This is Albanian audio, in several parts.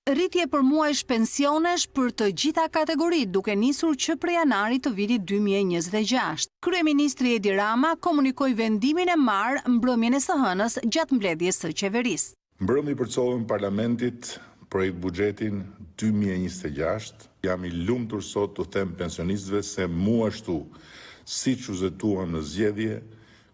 Rritje për muajsh pensionesh për të gjitha kategoritë duke nisur që prej janarit të vitit 2026. Kryeministri Edi Rama komunikoi vendimin e marrë mbrëmjen e së hënës gjatë mbledhjes së qeverisë. Mbrëmje i përcollën Parlamentit projekt buxhetin 2026. Jam i lumtur sot të them pensionistëve se mu ashtu, siç u zëtuam në zgjedhje,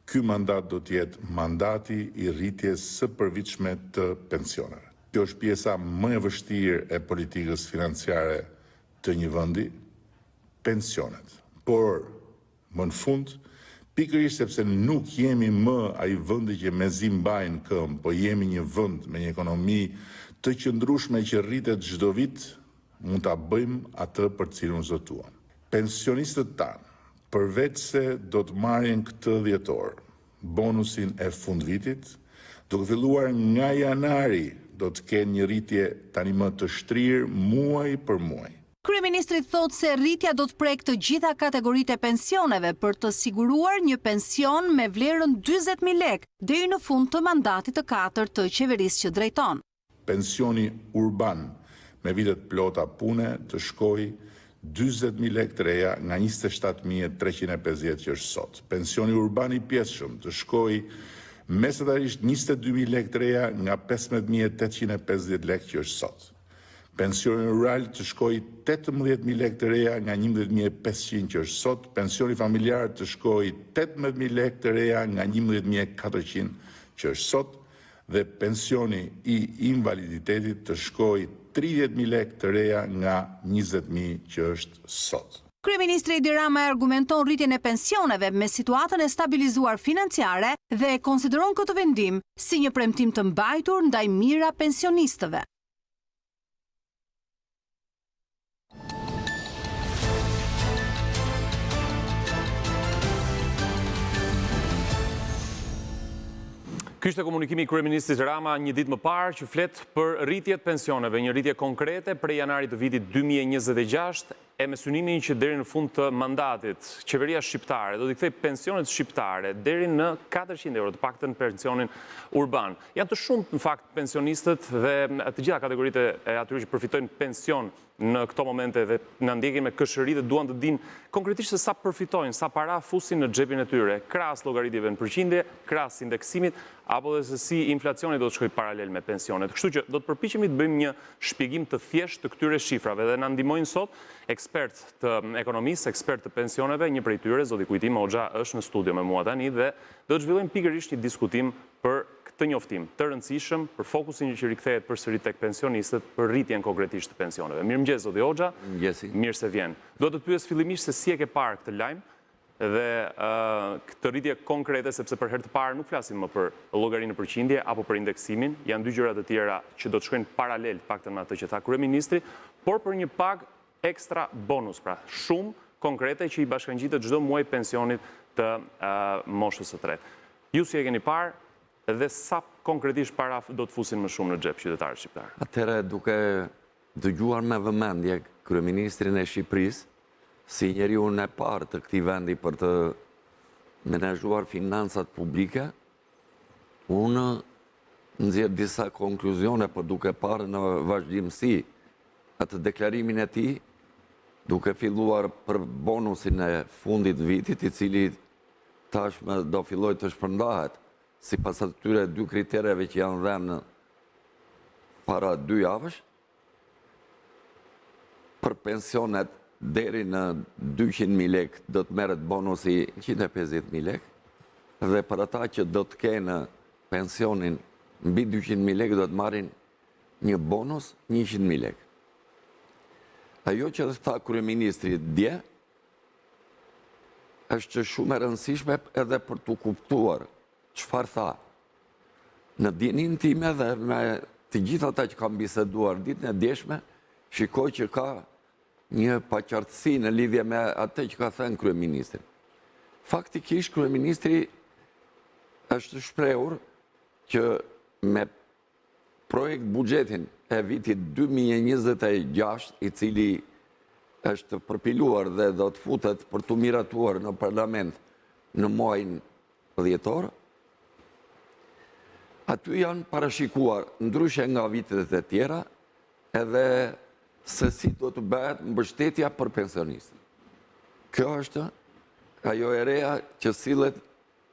ky mandat do të jetë mandati i rritjes së përvitshme të pensioneve. Kjo është pjesa më e vështirë e politikës financiare të një vendi, pensionet. Por, më në fund, pikërisht sepse nuk jemi më ai vendi që mezi mbajnë këmbë, po jemi një vend me një ekonomi të qëndrueshme që rritet çdo vit, mund ta bëjmë atë për cilën u zëtuam. Pensionistët tanë, përveç se do të marrin këtë dhjetor, bonusin e fundvitit, duke filluar nga janari do të kenë një rritje tani më të shtrirë muaj për muaj. Kryeministri thotë se rritja do të prek të gjitha kategoritë e pensioneve për të siguruar një pension me vlerën 40.000 lekë deri në fund të mandatit të 4 të qeverisë që drejton. Pensioni urban me vitet plota pune të shkojë 40.000 lekë të reja nga 27.350 që është sot. Pensioni urban i pjesshëm të shkojë mesatarisht 22.000 lekë të reja nga 15.850 lekë që është sot. Pensioni rural të shkojë 18.000 lekë të reja nga 11.500 që është sot. Pensioni familjar të shkojë 18.000 lekë të reja nga 11.400 që është sot. Dhe pensioni i invaliditetit të shkojë 30.000 lekë të reja nga 20.000 që është sot. Kryeministri Edi Rama argumenton rritjen e pensioneve me situatën e stabilizuar financiare dhe e konsideron këtë vendim si një premtim të mbajtur ndaj mira pensionistëve. Ky ishte komunikimi i kryeministrit Rama një ditë më parë që flet për rritjet pensioneve, një rritje konkrete prej janarit të vitit 2026 e me synimin që deri në fund të mandatit qeveria shqiptare do t'i kthejë pensionet shqiptare deri në 400 euro, të paktën pensionin urban. Janë të shumtë në fakt pensionistët dhe të gjitha kategoritë e atyre që përfitojnë pension në këto momente dhe në ndjekin me këshëri dhe duan të dinë konkretisht se sa përfitojnë, sa para fusin në xhepin e tyre, krahas llogaritjeve në përqindje, krahas indeksimit, apo dhe se si inflacioni do të shkojë paralel me pensionet. Kështu që do të përpiqemi të bëjmë një shpjegim të thjeshtë të këtyre shifrave dhe na ndihmojnë sot ekspert të ekonomisë, ekspert të pensioneve, një prej tyre, zoti Kujtim Hoxha, është në studio me mua tani dhe do të zhvillojmë pikërisht një diskutim për këtë njoftim të rëndësishëm për fokusin që rikthehet përsëri tek pensionistët për rritjen konkretisht të pensioneve. Mirëmëngjes zoti Hoxha. Mirë se vjen. Do të pyes fillimisht se si e ke parë këtë lajm dhe këtë rritje konkrete, sepse për herë të parë nuk flasim më për llogarinë në përqindje apo për indeksimin, janë dy gjëra të tjera që do të shkojnë paralel paktën me atë që tha kryeministri, por për një pagë ekstra bonus, pra shumë konkrete që i bashkangjitet çdo muaj pensionit të moshës së tretë. Ju si e keni parë dhe sa konkretisht para do të fusin më shumë në xhep qytetarët shqiptar? Atëherë, duke dëgjuar me vëmendje kryeministrin e Shqipërisë, si njeriu e parë të këtij vendi për të menaxhuar financat publike, unë nxjerr disa konkluzione, por duke parë në vazhdimsi atë deklarimin e tij, duke filluar për bonusin e fundit vitit, i cili tashmë do filloj të shpërndahet sipas atyre dy kritereve që janë dhënë para 2 javësh, për pensionet deri në 200.000 lekë do të merret bonusi 150.000 lekë, dhe për ata që do të kenë pensionin mbi 200.000 lekë do të marrin një bonus 100.000 lekë. Ajo që tha kryeministri dje është shumë e rëndësishme edhe për të kuptuar çfarë tha. Në dinin time dhe me të gjithë ata që kam biseduar ditën e djeshme, shikoj që ka një paqartësi në lidhje me atë që ka thënë kryeministri. Faktikisht kryeministri është shprehur që me projekt buxhetin e vitit 2026, i cili është përpiluar dhe do të futet për të miratuar në parlament në muajin dhjetor, aty janë parashikuar, ndryshe nga vitet e tjera, edhe se si do të bëhet mbështetja për pensionistët. Kjo është ajo e reja që sillet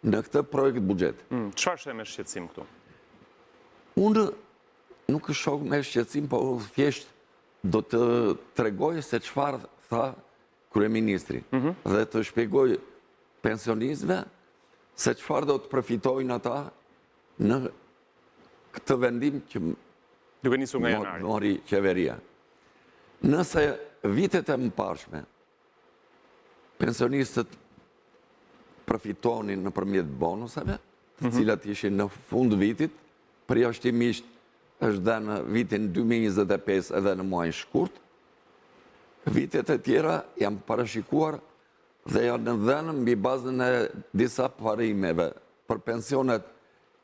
në këtë projekt buxhet. Çfarë sheh me shqetësim këtu? Unë nuk e shoh me shqetësim, po thjesht do të tregoj se çfarë tha kryeministri dhe të shpjegoj pensionistëve se çfarë do të përfitojnë ata në këtë vendim që Duke nisur nga janari. mori qeveria. Nëse vitet e mëparshme pensionistët përfitonin nëpërmjet bonusave, të cilat ishin në fund vitit, përjashtimisht është dhe në vitin 2025 edhe në muajin shkurt. Vitet e tjera janë parashikuar dhe janë dhënë mbi bazën e disa parimeve për pensionet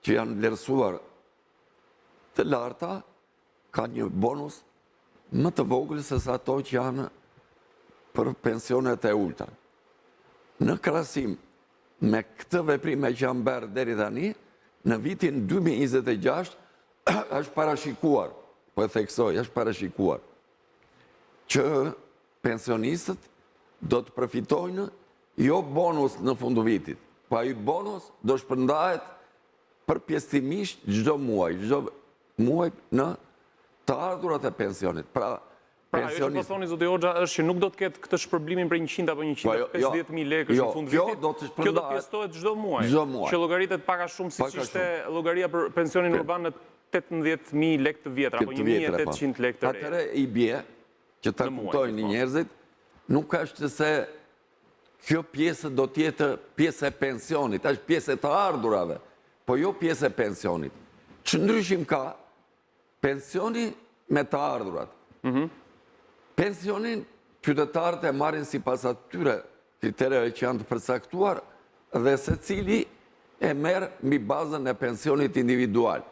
që janë vlerësuar të larta, ka një bonus më të vogël se sa ato që janë për pensionet e ulta. Në krahasim me këtë veprime që janë bërë deri tani, në vitin 2026 është parashikuar, po e theksoj, është parashikuar që pensionistët do të përfitojnë jo bonus në fund vitit, po ai bonus do shpërndahet përpjestimisht çdo muaj në të ardhurat e pensionit. Pra ajo që po thoni zoti Hoxha është që nuk do të ketë këtë shpërblimin për 100 apo 150.000 lekësh në fund vitit. Kjo do të pjestohet çdo muaj. Që llogaritet pak a shumë siç ishte llogaria për pensionin urban në 18.000 lekë të vjetra apo 1.800 lekë të reja. Atëherë i bie që ta kuptojnë njerëzit, nuk është se kjo pjesë do të jetë pjesë e pensionit, është pjesë e të ardhurave, po jo pjesë e pensionit. Ç'ndryshim ka pensioni me të ardhurat? Pensionin qytetarët e marrin sipas atyre kritereve që janë të përcaktuar dhe secili e merr mbi bazën e pensionit individual,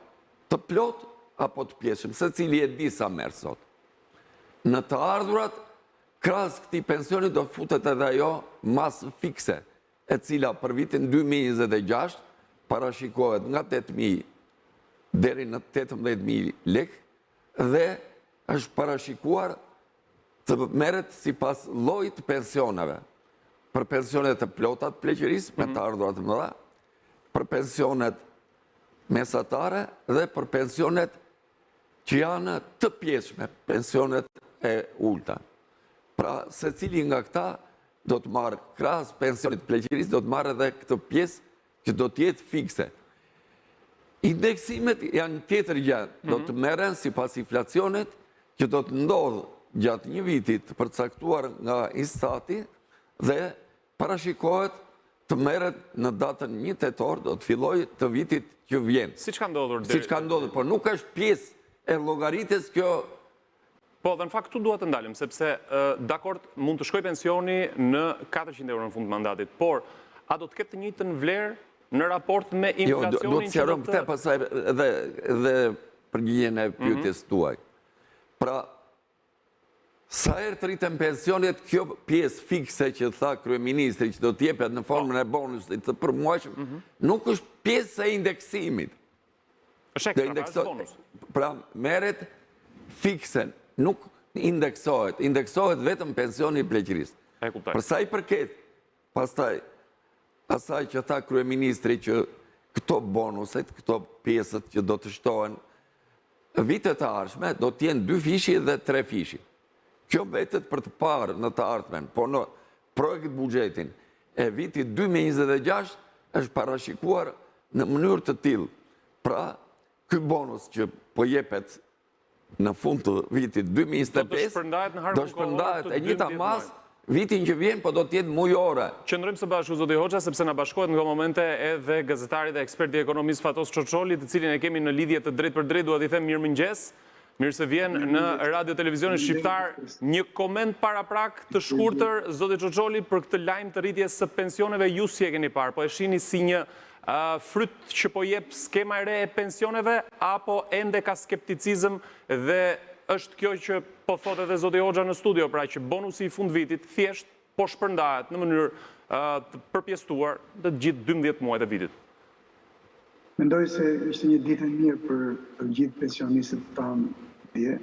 të plot apo të pjesëm, secili e di sa merr sot. Në të ardhurat, krahas këtij pensioni do futet edhe ajo masë fikse, e cila për vitin 2026 parashikohet nga 8.000 deri në 18.000 lekë dhe është parashikuar të merret sipas llojit të pensioneve. Për pensionet të plota të pleqërisë me të ardhurat të mëdha, për pensionet mesatare dhe për pensionet që janë të pjesshme, pensionet e ulta. Pra, secili nga këta do të marrë krahas pensionit të pleqërisë, do të marrë edhe këtë pjesë që do të jetë fikse. Indeksimet janë tjetër gjë, do të merren sipas inflacionit që do të ndodhë gjatë një vitit përcaktuar nga Istati dhe parashikohet të merret në datën 1 tetor, do të fillojë të vitit që vjen. Siç ka ndodhur Siç ka ndodhur, por nuk është pjesë e llogaritjes kjo. Po, dhe në fakt këtu dua të ndalim, sepse dakord mund të shkoj pensioni në 400 euro në fund të mandatit, por a do të ketë të njëjtën vlerë në raport me inflacionin? Jo, do të sqarojmë këtë pastaj edhe përgjigjen e pyetjes tuaj. Pra, sa herë të rriten pensionet, kjo pjesë fikse që tha kryeministri që do të jepet në formën e bonusit të përmuajshëm, nuk është pjesë e indeksimit. Është ekstra, është bonus. Pra, merret fiksen, nuk indeksohet. Indeksohet vetëm pensioni i pleqërisë. E kuptoj. Për sa i përket, pastaj asaj që tha kryeministri që këto bonuset, këto pjesët që do të shtohen vitet e ardhshme, do të jenë 2 fishi dhe 3 fishi. Kjo vetet për të parë në të ardhmen, po në projekt buxhetin e vitit 2026 është parashikuar në mënyrë të tillë. Pra, ky bonus që po jepet në fund të vitit 2025 do shpërndahet e njëjta masë vitin që vjen, po do të jetë mujore. Qëndrojmë së bashku, zoti Hoxha, sepse na bashkohet në këto momente edhe gazetari dhe eksperti ekonomist Fatos Çoçoli, të cilin e kemi në lidhje të drejtë për drejtë, dua t'i them mirëmëngjes. Mirë se vjen në radio televizionin shqiptar. Një koment paraprak të shkurtër, zoti Çoçoli, për këtë lajm të rritjes së pensioneve, ju si e keni parë? Po e shihni si një fryt që po jep skema e re e pensioneve, apo ende ka skepticizëm dhe është kjo që po thot edhe zoti Hoxha në studio, pra që bonusi i fund vitit thjesht po shpërndahet në mënyrë të përpjestuar të gjithë 12 muajt e vitit? Mendoj se ishte një ditë e mirë për të gjithë pensionistët tanë dje,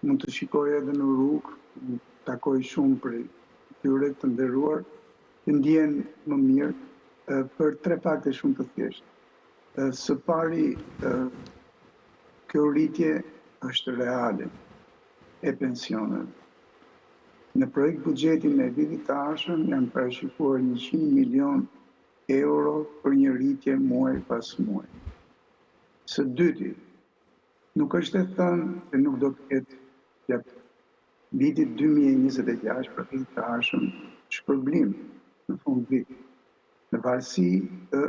mund të shikoj edhe në rrugë, takoj shumë për tyre të nderuar, të ndjen më mirë për 3 fakte shumë të thjeshtë. Së pari, kjo rritje është reale e pensioneve. Në projekt buxhetin e vitit të ardhshëm janë parashikuar 100 milion euro për një rritje muaj pas muaj. Së dyti, nuk është e thënë se nuk do të ketë gjatë vitit 2026 për vitin të ardhshëm shpërblim në fund vit, në varësi të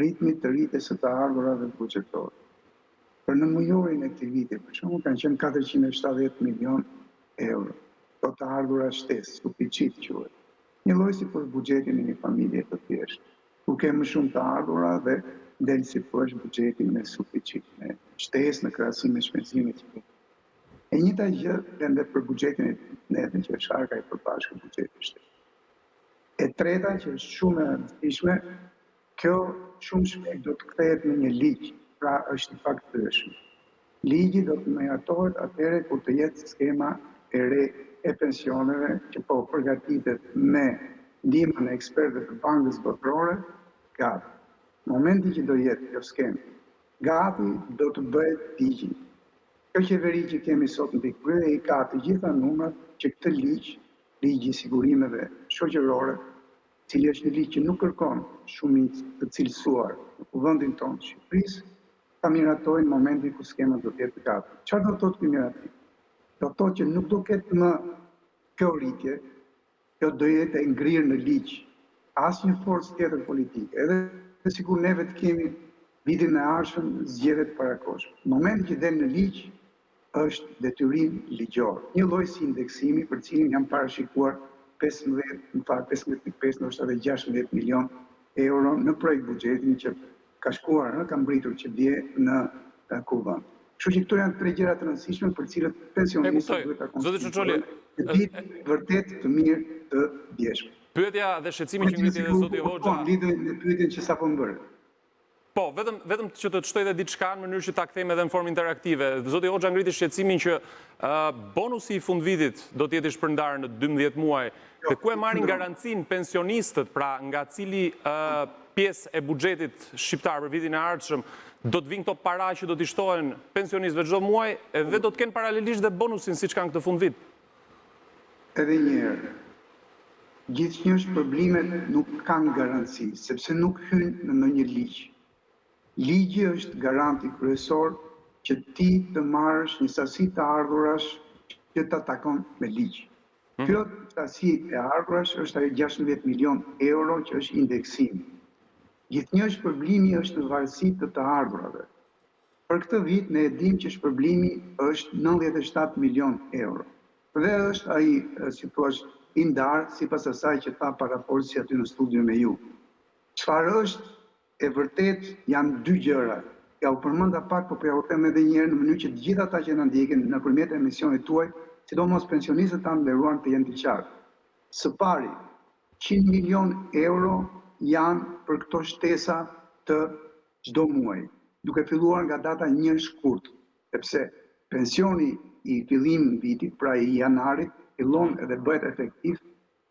ritmit të rritjes së të ardhurave buxhetore. Për në mujorin e këtij viti, për shembull, kanë qenë 470 milion euro. Do të ardhura shtesë, suficit quhet. Një lloj si për buxhetin e një familje të thjeshtë, ku ke më shumë të ardhura dhe del si thuaç buxhetin me suficit, me shtesë në krahasim me shpenzimet që ke. E njëjta gjë edhe për buxhetin e netën që është arka e përbashkët buxhetit shtetit. E treta që është shumë e rëndësishme, kjo shumë shpejt do të kthehet në një ligj, pra është në fakt dëshmi. Ligji do të miratohet atëherë kur të jetë skema e re e pensioneve që po përgatitet me ndihmën e ekspertëve të Bankës Botërore, gati. Në momentin që do jetë kjo skemë, gati do të bëhet ligji. Kjo qeveri që kemi sot në pikëpryer i ka të gjitha numrat që këtë ligji i sigurimeve shoqërore, cili është një ligj që nuk kërkon shumicë të cilësuar në kuvendin tonë të Shqipërisë, ta miratojnë në momentin ku skema do të jetë gati. Çfarë do të thotë ky miratim? Do të thotë që nuk do ketë më kjo rritje, kjo do jetë e ngrirë në ligj, asnjë forcë tjetër politike. Edhe sikur neve të kemi vitin e ardhshëm zgjedhjet parakoshme. Në momentin që del në ligj, është detyrim ligjor. Një lloj si indeksimi për cilin janë parashikuar 15.5 ndoshta edhe 16 milion euro në projekt buxhetin që ka shkuar, ka mbritur që dje në kuvend. Kështu që këto janë 3 gjëra të rëndësishme për cilët pensionistët duhet ta konsiderojnë. Ditë vërtet të mirë të djeshme. Pyetja dhe shqetësimi që ngriti edhe zoti Hoxha. Lidhur me pyetjen që sapo më bërë. Po, vetëm që të shtoj dhe diçka në mënyrë që ta kthejmë edhe në formë interaktive. Zoti Hoxha ngriti shqetësimin që bonusi i fundvitit do të jetë i shpërndarë në 12 muaj. Dhe ku e marrin garancinë pensionistët, pra nga cili pjesë e buxhetit shqiptar për vitin e ardhshëm do të vinë këto para që do t'i shtohen pensionistëve çdo muaj dhe do të kenë paralelisht dhe bonusin siç kanë këtë fundvit. Edhe një herë, gjithnjësh problemet nuk kanë garanci, sepse nuk hynë në ndonjë ligj. Ligji është garanti kryesor që ti të marrësh një sasi të ardhurash që ta takon me ligj. Kjo sasi e ardhurash është ajo 16 milion euro që është indeksimi. Gjithnjësh shpërblimi është në varësi të të ardhurave. Për këtë vit ne e dimë që shpërblimi është 97 milion euro. Dhe është ai, si thua, i ndarë sipas asaj që tha parafolsi aty në studio me ju. Çfarë është e vërtet janë 2 gjëra. Ja u përmenda pak, po ja u them edhe një herë në mënyrë që të gjithë ata që na ndjekin nëpërmjet emisionit tuaj, sidomos pensionistët tanë nderuar të jenë të qartë. Së pari, 100 milion euro janë për këto shtesa të çdo muaji, duke filluar nga data 1 shkurt, sepse pensioni i fillim vitit, pra i janarit, fillon edhe bëhet efektiv,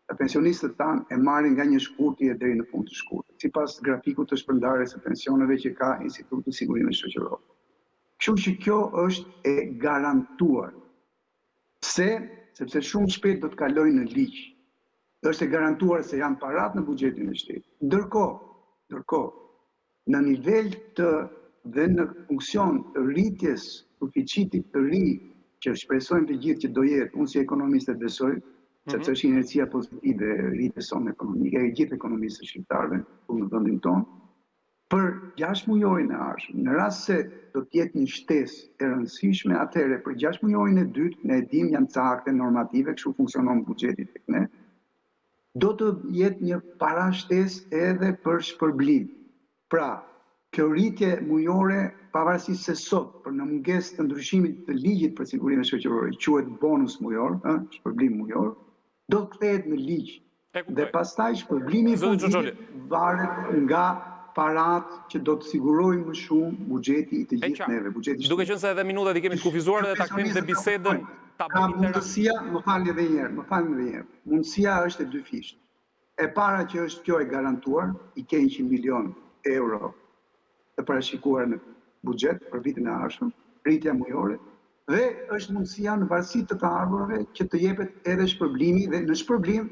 dhe pensionistët tanë e marrin nga 1 shkurti deri në fund të shkurtit, sipas grafikut të shpërndarjes së pensioneve që ka Instituti i Sigurimeve Shoqërore. Kështu që kjo është e garantuar. Pse? Sepse shumë shpejt do të kalojë në ligj. Është e garantuar se janë parat në buxhetin e shtetit. Ndërkohë, në nivel të dhe në funksion të rritjes suficitit të ri që shpresojmë të gjithë që do jetë, unë si ekonomist e besoj, sepse është inercia pozitive e rritjes sonë ekonomike e gjithë ekonomisë shqiptarëve në vendin tonë, për 6 muajin e ardhshëm, në rast se do të jetë një shtesë e rëndësishme, atëherë për 6 muajin e dytë, ne e dimë janë ca akte normative, kështu funksionon buxheti tek ne, do të jetë një parashtesë edhe për shpërblim. Pra, kjo rritje mujore, pavarësisht se sot, për në mungesë të ndryshimit të ligjit për sigurinë shoqërore, quhet bonus mujor, shpërblim mujor, do të kthehet në ligj. Dhe pastaj shpërblimi i fundit varet nga parat që do të sigurojë më shumë buxheti i të gjithë neve. Duke qenë se edhe minutat i kemi të kufizuar dhe ta kthejmë te bisedën ta Ka bëjmë mundësia, më falni edhe një herë, mundësia është e dy fisht. E para që është kjo e garantuar, i ke 100 milion euro të parashikuar në buxhet për vitin e ardhshëm, rritja mujore, dhe është mundësia në varësi të ardhurave që të jepet edhe shpërblimi dhe në shpërblim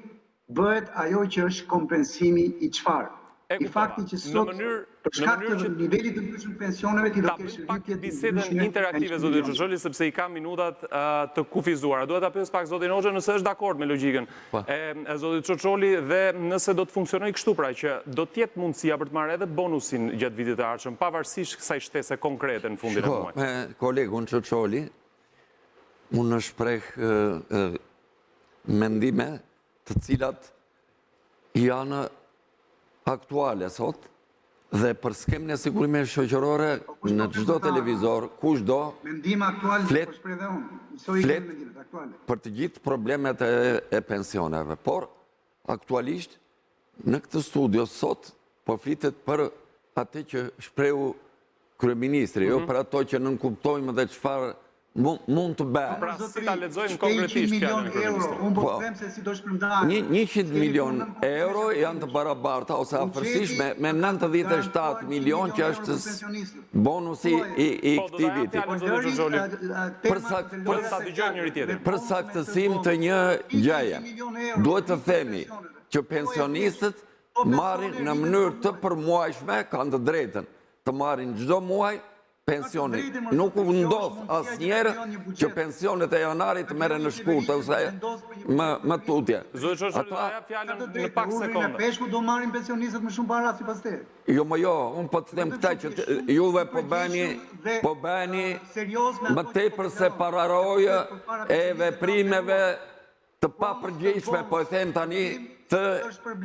bëhet ajo që është kompensimi i çfarë. I fakti që sot për shkak të nivelit të ndryshëm të pensioneve ti do ta kesh bëjmë pak bisedën interaktive zotit Xoxholi sepse i kam minutat të kufizuara. Duhet ta pyes pak zotin Hoxha nëse është dakord me logjikën e zotit Xoxholi dhe nëse do të funksionojë kështu pra që do të jetë mundësia për të marrë edhe bonusin gjatë vitit të ardhshëm pavarësisht kësaj shtese konkrete në fundin e muajit. Me kolegun Xoxholi unë në shpreh mendime të cilat janë aktuale sot dhe për skemën e sigurimisë shoqërore në çdo televizor, kushdo mendim aktual flet- po shpreh dhe unë. Mësoj flet mendimet aktuale. për të gjithë problemet e pensioneve, por aktualisht në këtë studio sot po flitet për atë që shprehu kryeministri, jo për ato që nënkuptojmë dhe çfarë mund të bëhet. Pra si ta lexojmë konkretisht fjalën e kryeministrit. Unë po them se si do shpërndahet. 100 milion euro janë të barabarta ose afërsisht me 97 milion që është bonusi i këtij viti. Po ta dëgjojmë njëri tjetrin. Për saktësim të një gjëje, duhet të themi që pensionistët marrin në mënyrë të përmuajshme, kanë të drejtën të marrin çdo muaj pensionin. Nuk u ndodh asnjëherë që pensionet e janarit merren në shkurt ose më tutje. Zotë Xoxholi, do jap fjalën në pak sekonda. Peshku do marrin pensionistët më shumë para sipas teje. Jo, unë po të them këta që juve po bëni më tepër se pararojë e veprimeve të papërgjegjshme, po e them tani, të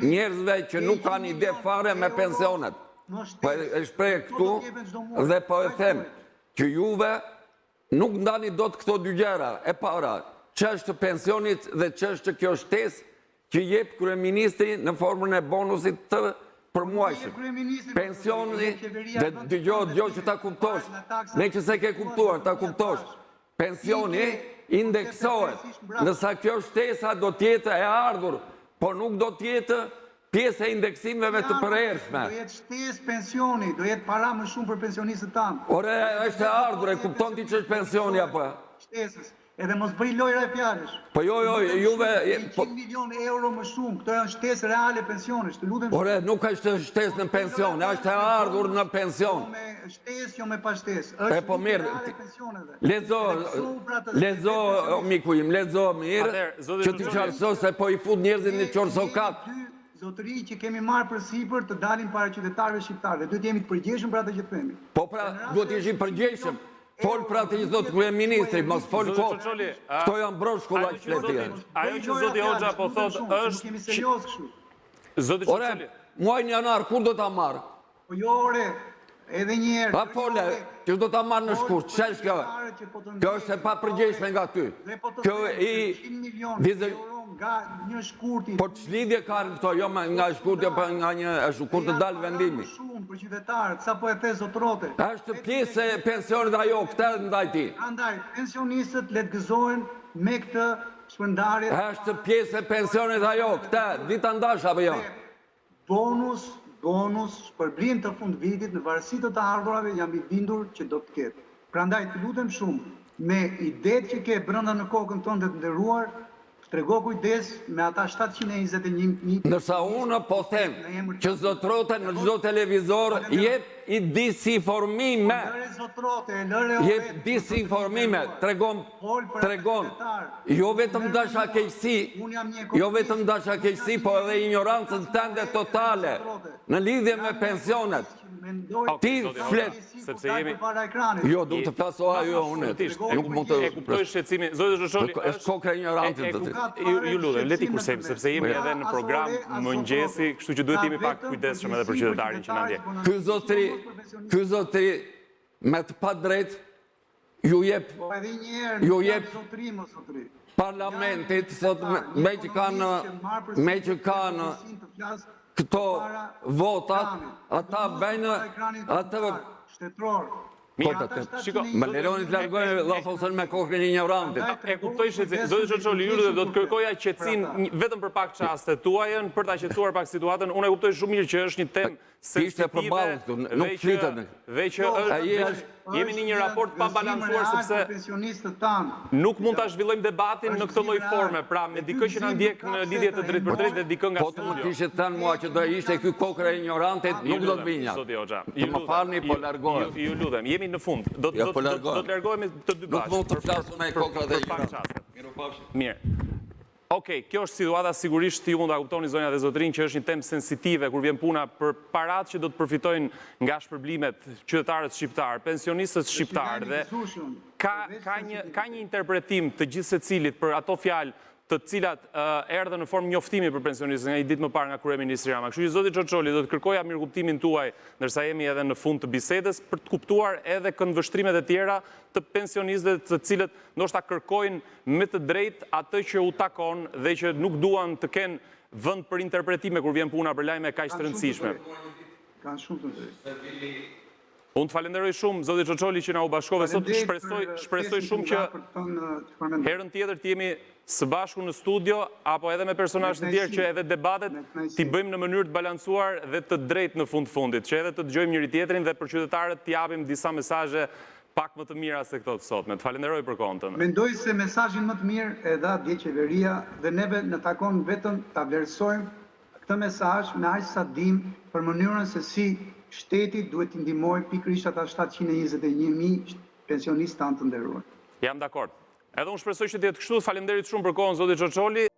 njerëzve që nuk kanë ide fare me pensionet. Po e shpreh këtu dhe po e them që juve nuk ndani dot këto dy gjëra. E para, ç'është pensionit dhe ç'është kjo shtesë që jep kryeministri në formën e bonusit të përmuajshëm. Pensioni, dhe dëgjoj që ta kuptosh, ne që se ke kuptuar, ta kuptosh. Pensioni indeksohet, ndërsa kjo shtesa do t'jetë e ardhur, por nuk do t'jetë pjesë e indeksimeve të përhershme. Do jetë shtesë pensioni, do jetë para më shumë për pensionistët tanë. Ore, është e ardhur, e kupton ti që është pensioni apo? Shtesës. Edhe mos bëj lojra e fjalësh. Po jo, juve... 100 milion euro më shumë, këto janë shtesë reale pensionesh, të lutem. Ore, nuk është shtesë në pension, është e ardhur në pension. Me shtesë, jo me pa shtesë. E po mirë, lezo, miku im, lezo mirë, që ti qarso se po i fut njerëzit në qorsokat. Zotëri që kemi marrë për sipër të dalim para qytetarëve shqiptarë, duhet jemi të përgjegjshëm për atë që themi. Po pra, duhet të jeshim përgjegjshëm. Fol për atë që thotë kryeministri, mos fol kot. Këto janë broshkulla që fletë. Ajo që zoti Hoxha po thotë është kemi serioz kështu. Zoti Ore, Xoxholi. muajin janar kur do ta marr? Po jo ore, edhe një herë. Pa fole, që do ta marr në shkurt. Ç'është kjo? Kjo është e papërgjegjshme nga ty. Kjo i nga një shkurti. Po ç'lidhje kanë këto, jo nga shkurti apo nga një shkurt të dalë vendimi. Shumë për qytetarët, sa po e the zotrote. Është pjesë e pensionit ajo, këtë ndaj ti. Andaj, pensionistët le të gëzohen me këtë shpërndarje. Është pjesë e pensionit ajo, këtë, dita ndash apo jo? Bonus, shpërblim të fund vitit në varësi të ardhurave jam i bindur që do të ketë. Prandaj të lutem shumë, me idetë që ke brenda në kokën tënde të nderuar, trego kujdes me ata 721. Ndërsa unë po them që zotrote në çdo televizor jep i disinformime. Jep disinformime, tregon jo vetëm dasha keqësi, po edhe ignorancën tënde totale në lidhje me pensionet. Ti flet sepse jemi jo, duhet të flaso ajo unë. Nuk mund të e kuptoj shqetësimin. Zoti Xoxholi është kokë ignorantit. Ju lutem, le ti kursemi sepse jemi edhe në program mëngjesi, kështu që duhet jemi pak kujdesshëm edhe për qytetarin që na ndjek. Ky zotri me të pa drejt ju jep parlamentit sot me që kanë këto votat, ata bëjnë atë shtetror. Më leroni të largojë Llafosën me kokën e ignorantit. E kuptoj shqetësimin. Zoti Çoçoli, ju do të kërkoja qetësinë vetëm për pak çaste tuajën për ta qetësuar pak situatën. Unë e kuptoj shumë mirë që është një temë sensitive dhe që jemi në një raport pa balancuar sepse nuk mund ta zhvillojmë debatin në këtë lloj forme, pra me dikë që na ndjek në lidhje të drejtë për drejtë dhe dikë nga Po të më kishe thënë mua që do ishte ky kokra e ignorantit, nuk do të vinja. Zoti Hoxha, Të më falni, po largohem. Ju lutem, jemi në fund. Do të largohemi të dy bashkë. Nuk mund të flasun ai kokra dhe ignorantit. Mirë. Okej, kjo është situata, sigurisht ju mund ta kuptoni zonja dhe zotrin që është një temë sensitive kur vjen puna për paratë që do të përfitojnë nga shpërblimet qytetarët shqiptar, pensionistët shqiptar dhe ka një interpretim të gjithë secilit për ato fjalë të cilat erdhën në formë njoftimi për pensionistët nga një ditë më parë nga kryeministri Rama. Kështu që zoti Çoçoli do të kërkoja mirëkuptimin tuaj ndërsa jemi edhe në fund të bisedës për të kuptuar edhe këndvështrimet e tjera të pensionistëve të cilët ndoshta kërkojnë me të drejtë atë që u takon dhe që nuk duan të kenë vend për interpretime kur vjen puna për lajme kaq të rëndësishme. Kanë shumë të drejtë. Unë të falenderoj shumë, zoti Çoçoli, që na u bashkove sot, shpresoj shumë që herën tjetër të jemi së bashku në studio, apo edhe me personazhe të tjerë që edhe debatet t'i bëjmë në mënyrë të balancuar dhe të drejtë në fundit, që edhe të dëgjojmë njëri tjetrin dhe për qytetarët t'japim disa mesazhe pak më të mira se këto të sotme. Të falenderoj për kohën tënde. Mendoj se mesazhin më të mirë e dha dje qeveria dhe neve në takon vetëm ta vlerësojmë këtë mesazh me aq sa dim për mënyrën se si shteti duhet t'i ndihmojë pikërisht ata 721.000 pensionistë tanë të nderuar. Jam dakord. Edhe unë shpresoj që të jetë kështu. Faleminderit shumë për kohën zoti Çoçoli.